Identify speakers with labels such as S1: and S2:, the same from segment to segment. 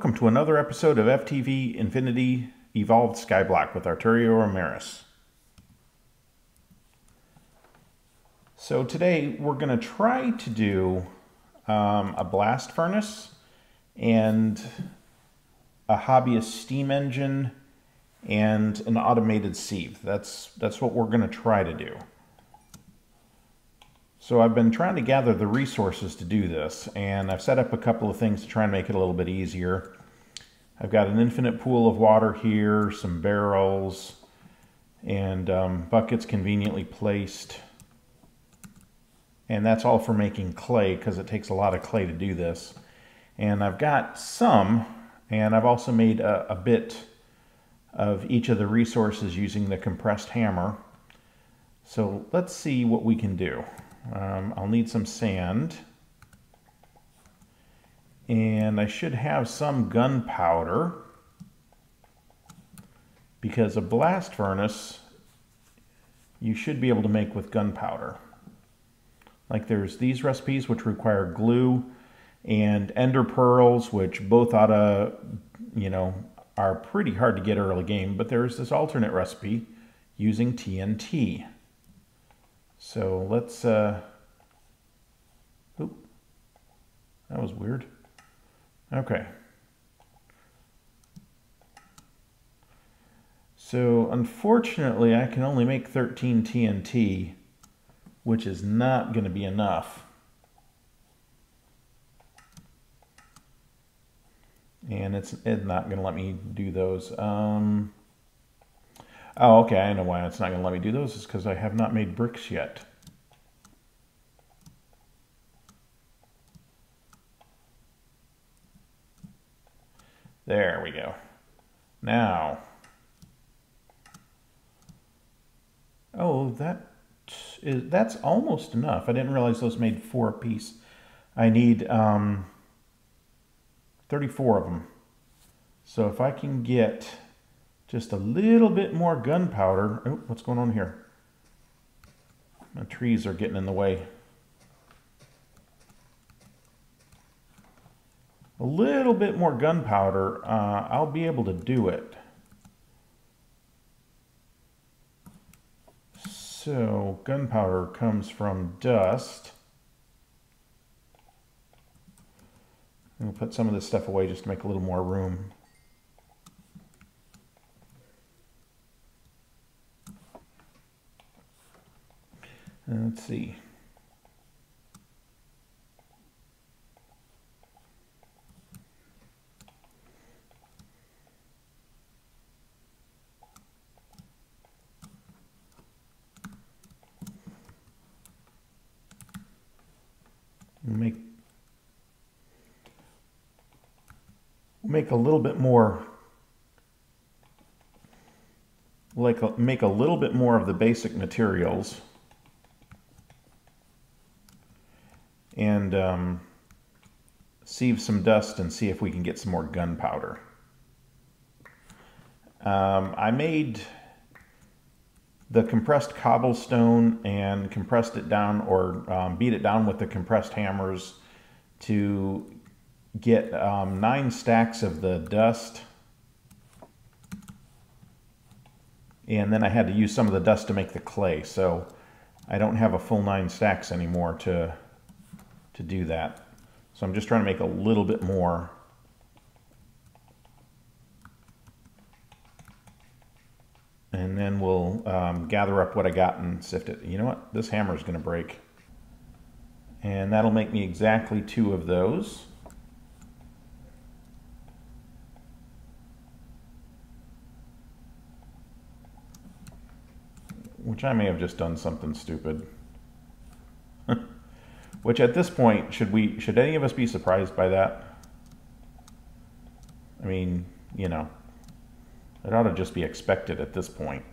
S1: welcome to another episode of FTB Infinity Evolved Skyblock with Arturio Emerys. So today we're going to try to do a blast furnace and a hobbyist steam engine and an automated sieve. That's what we're going to try to do. So I've been trying to gather the resources to do this, and I've set up a couple of things to try and make it a little bit easier. I've got an infinite pool of water here, some barrels, and buckets conveniently placed. And that's all for making clay, because it takes a lot of clay to do this. And I've got some, and I've also made a bit of each of the resources using the compressed hammer. So let's see what we can do. I'll need some sand, and I should have some gunpowder, because a blast furnace you should be able to make with gunpowder. Like there's these recipes which require glue and ender pearls, which both oughta, are pretty hard to get early game, but there's this alternate recipe using TNT. So let's, oop, that was weird. Okay. So unfortunately I can only make 13 TNT, which is not going to be enough. And it's not going to let me do those. Oh, okay, I know why it's not going to let me do those. It's because I have not made bricks yet. There we go. Now. Oh, that's almost enough. I didn't realize those made 4 apiece. I need 34 of them. So if I can get just a little bit more gunpowder. Oh, what's going on here? My trees are getting in the way. A little bit more gunpowder, I'll be able to do it. So gunpowder comes from dust. I'll put some of this stuff away just to make a little more room. Let's see. Make a little bit more, make a little bit more of the basic materials, and sieve some dust and see if we can get some more gunpowder. I made the compressed cobblestone and compressed it down, or beat it down with the compressed hammers to get 9 stacks of the dust, and then I had to use some of the dust to make the clay, so I don't have a full 9 stacks anymore to do that. So I'm just trying to make a little bit more. And then we'll gather up what I got and sift it. You know what? This hammer is going to break. And that'll make me exactly 2 of those. Which I may have just done something stupid. Which at this point, should any of us be surprised by that? I mean, it ought to just be expected at this point.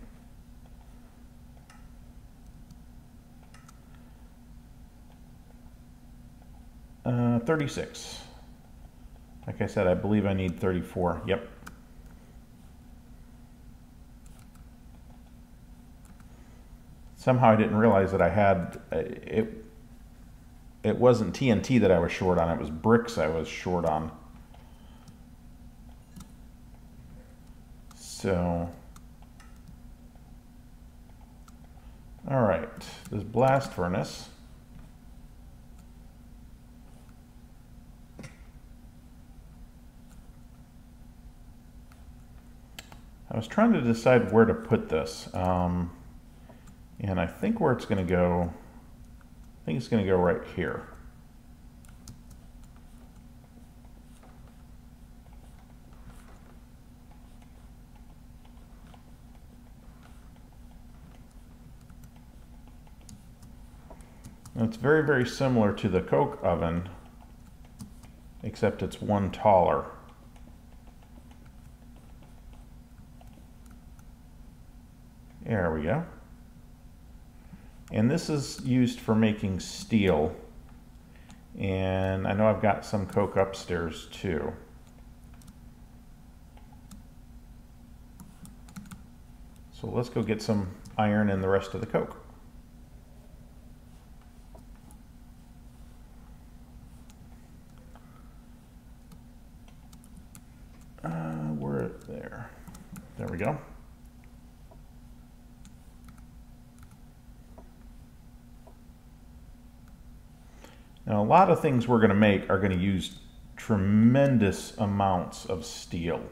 S1: Uh, 36. Like I said, I believe I need 34. Yep. Somehow I didn't realize that I had it. It wasn't TNT that I was short on, it was bricks I was short on. So, all right, this blast furnace. I was trying to decide where to put this, and I think where it's going to go, I think it's going to go right here. And it's very, very similar to the coke oven, except it's one taller. There we go. And this is used for making steel. And I know I've got some coke upstairs too. So let's go get some iron and the rest of the coke. We're there. There we go. Now, a lot of things we're going to make are going to use tremendous amounts of steel.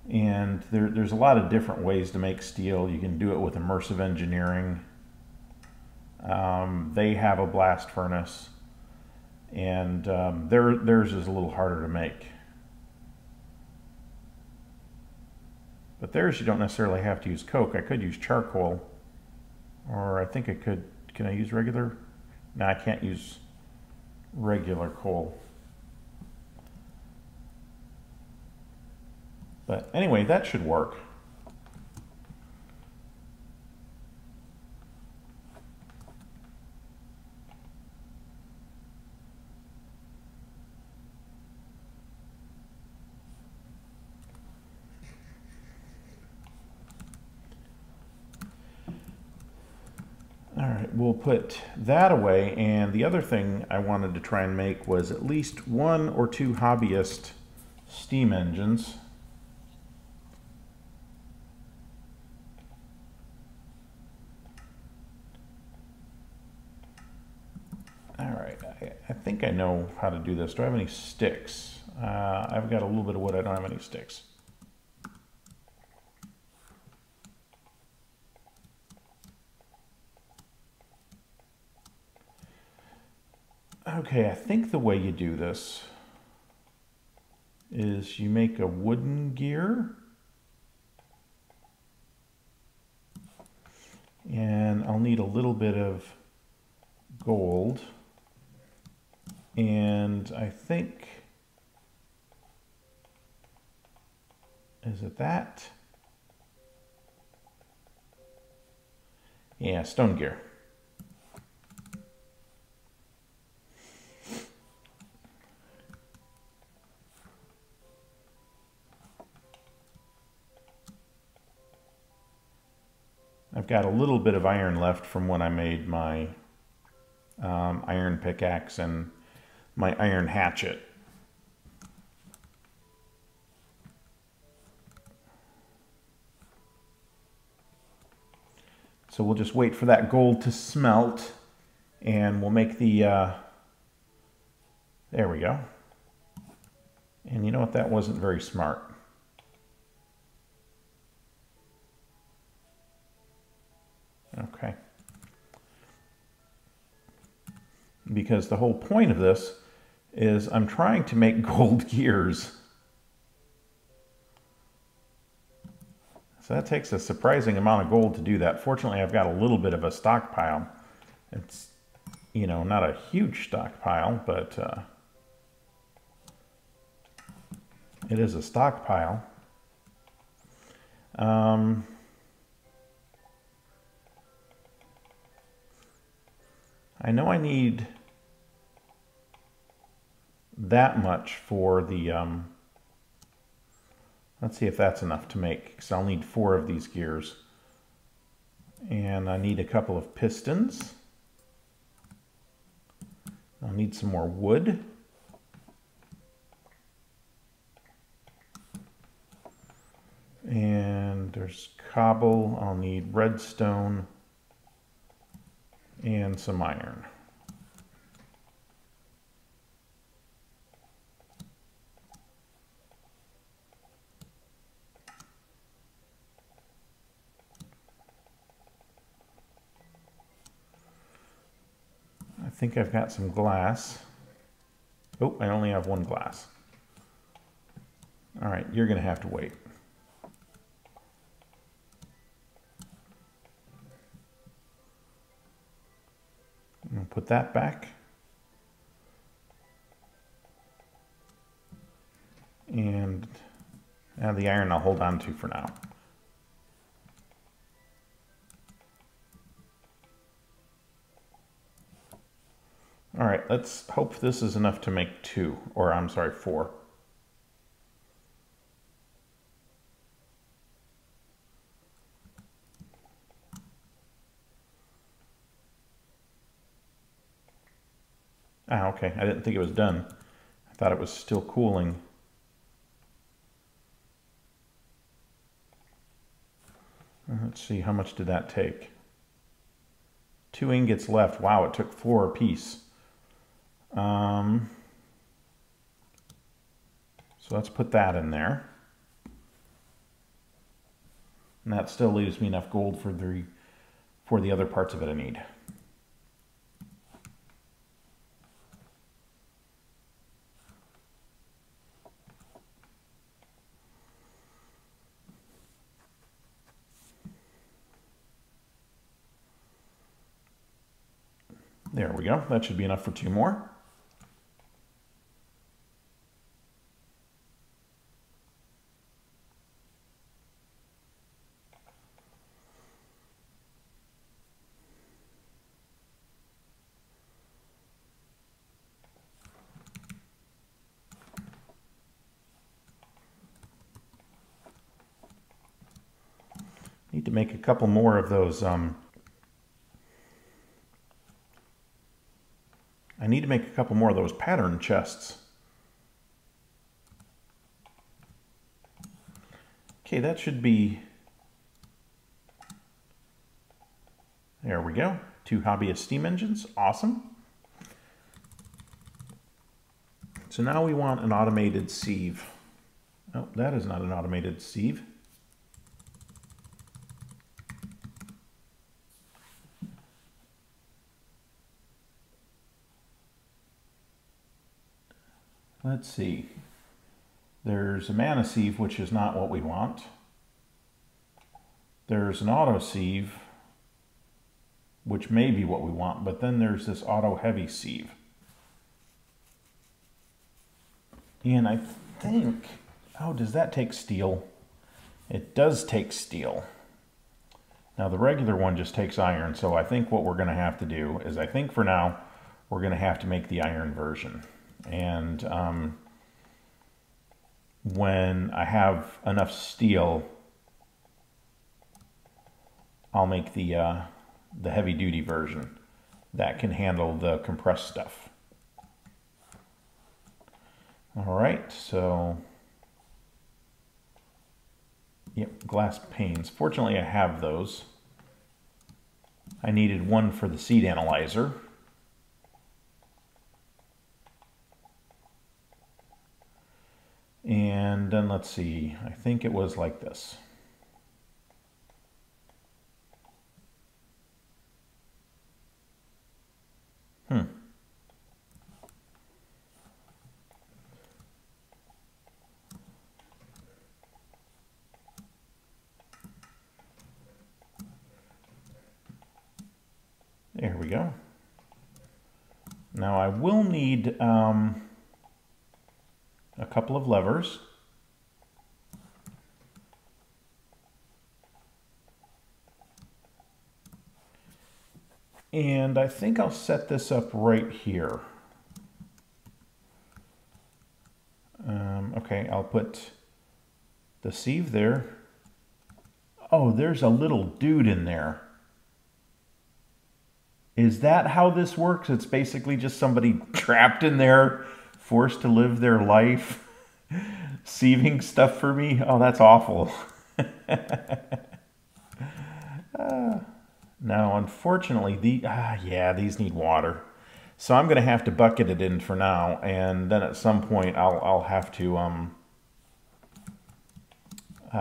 S1: And there's a lot of different ways to make steel. You can do it with immersive engineering. They have a blast furnace, and theirs is a little harder to make. But theirs you don't necessarily have to use coke. I could use charcoal, or I think I could. Can I use regular? No, I can't use regular coal. But anyway, that should work. All right, we'll put that away, and the other thing I wanted to try and make was at least 1 or 2 hobbyist steam engines. All right, I think I know how to do this. Do I have any sticks? I've got a little bit of wood. I don't have any sticks. Okay, I think the way you do this is you make a wooden gear, and I'll need a little bit of gold, and I think, is it that? Yeah, stone gear. I've got a little bit of iron left from when I made my iron pickaxe and my iron hatchet. So we'll just wait for that gold to smelt, and we'll make the, there we go. And you know what, that wasn't very smart. Okay. Because the whole point of this is I'm trying to make gold gears. So that takes a surprising amount of gold to do that. Fortunately, I've got a little bit of a stockpile. It's, you know, not a huge stockpile, but it is a stockpile. I know I need that much for the, let's see if that's enough to make, because I'll need 4 of these gears. And I need a couple of pistons. I'll need some more wood. And there's cobble. I'll need redstone and some iron. I think I've got some glass. Oh, I only have one glass. All right, you're going to have to wait. I'll put that back. And the iron I'll hold on to for now. All right, let's hope this is enough to make 2, or I'm sorry, 4. Ah, okay, I didn't think it was done. I thought it was still cooling. Let's see, how much did that take? 2 ingots left. Wow, it took 4 apiece. So let's put that in there. And that still leaves me enough gold for the other parts of it I need. There we go. That should be enough for 2 more. Need to make a couple more of those. I need to make a couple more of those pattern chests. Okay, that should be... There we go. 2 hobbyist steam engines. Awesome. So now we want an automated sieve. Oh, that is not an automated sieve. Let's see. There's a mana sieve, which is not what we want. There's an auto sieve, which may be what we want, but then there's this auto heavy sieve. And I think, oh, does that take steel? It does take steel. Now the regular one just takes iron, so I think what we're going to have to do is, I think for now, we're going to have to make the iron version. And when I have enough steel, I'll make the heavy-duty version that can handle the compressed stuff. All right, so yep, glass panes. Fortunately, I have those. I needed one for the seed analyzer. And then let's see, I think it was like this. There we go. Now I will need a couple of levers. And I think I'll set this up right here. Okay, I'll put the sieve there. Oh, there's a little dude in there. Is that how this works? It's basically just somebody trapped in there, forced to live their life, sieving stuff for me? Oh, that's awful. Now, unfortunately, these need water. So I'm going to have to bucket it in for now, and then at some point I'll have to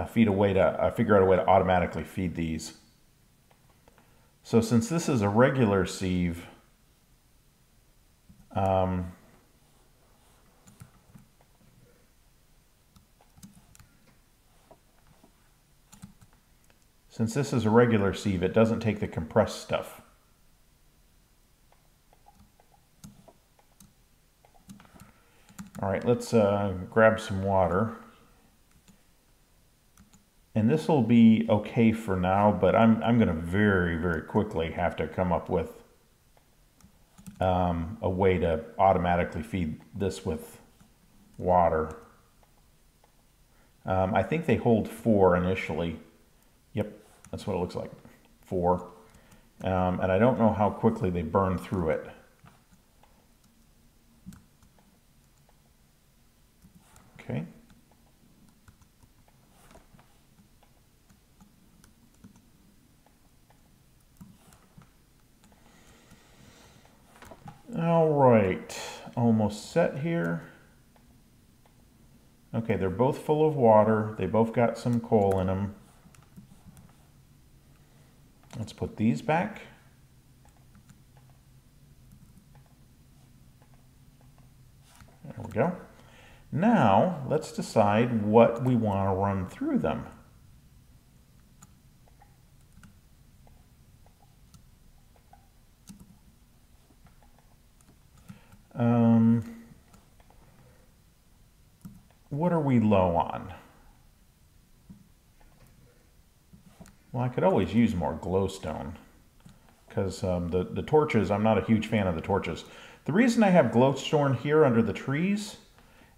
S1: figure out a way to automatically feed these. So since this is a regular sieve, it doesn't take the compressed stuff. All right, let's grab some water. And this will be okay for now, but I'm going to very, very quickly have to come up with a way to automatically feed this with water. I think they hold 4 initially. Yep, that's what it looks like, 4. And I don't know how quickly they burn through it. Okay. All right, almost set here. Okay, they're both full of water. They both got some coal in them. Let's put these back. There we go. Now, let's decide what we want to run through them. What are we low on? Well, I could always use more glowstone because the torches, I'm not a huge fan of the torches. The reason I have glowstone here under the trees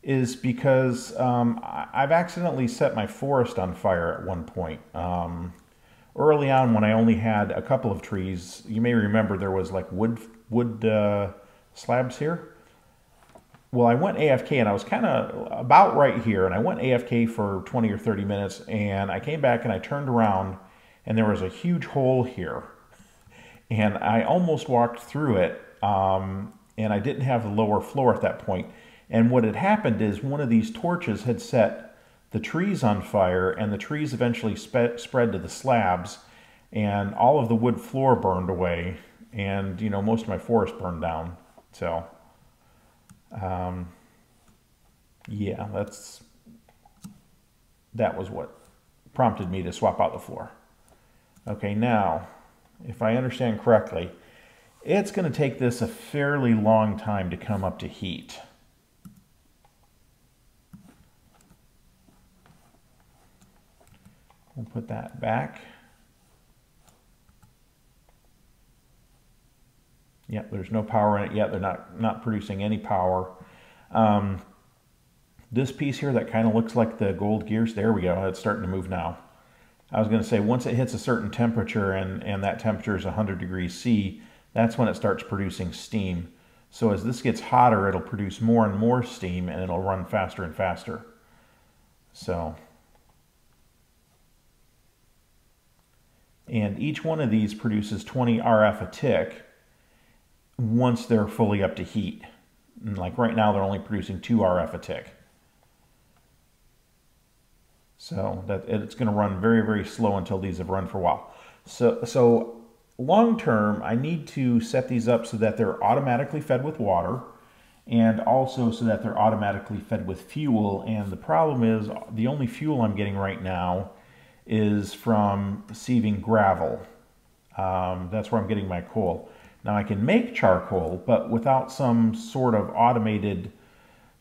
S1: is because I've accidentally set my forest on fire at one point. Early on when I only had a couple of trees, you may remember there was like wood slabs here. Well, I went AFK and I was kind of about right here, and I went AFK for 20 or 30 minutes, and I came back and I turned around and there was a huge hole here. And I almost walked through it, and I didn't have the lower floor at that point. And what had happened is one of these torches had set the trees on fire, and the trees eventually spread to the slabs, and all of the wood floor burned away, and you know, most of my forest burned down. So yeah, that was what prompted me to swap out the floor. Okay, now, if I understand correctly, it's going to take this a fairly long time to come up to heat. We'll put that back. Yep, there's no power in it yet. They're not producing any power. This piece here that kind of looks like the gold gears, there we go. It's starting to move now. I was going to say once it hits a certain temperature and that temperature is 100 degrees C, that's when it starts producing steam. So as this gets hotter, it'll produce more and more steam, and it'll run faster and faster. So, and each one of these produces 20 RF a tick once they're fully up to heat. And like right now, they're only producing 2 RF a tick. So that it's going to run very, very slow until these have run for a while. So long term, I need to set these up so that they're automatically fed with water, and also so that they're automatically fed with fuel. And the problem is the only fuel I'm getting right now is from sieving gravel. That's where I'm getting my coal. Now I can make charcoal, but without some sort of automated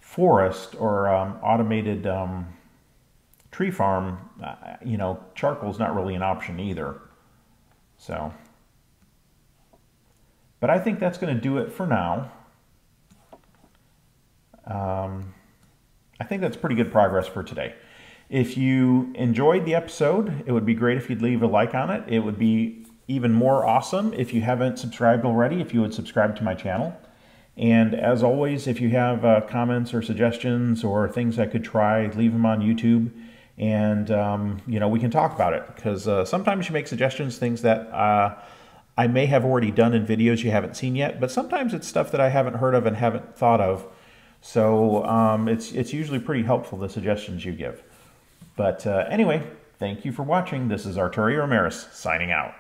S1: forest or automated tree farm, you know, charcoal is not really an option either. So, but I think that's going to do it for now. I think that's pretty good progress for today. If you enjoyed the episode, it would be great if you'd leave a like on it. It would be even more awesome if you haven't subscribed already, if you would subscribe to my channel. And as always, if you have comments or suggestions or things I could try, leave them on YouTube, and you know, we can talk about it, because sometimes you make suggestions, things that I may have already done in videos you haven't seen yet, but sometimes it's stuff that I haven't heard of and haven't thought of. So it's usually pretty helpful, the suggestions you give. But anyway, thank you for watching. This is Arturio Emerys signing out.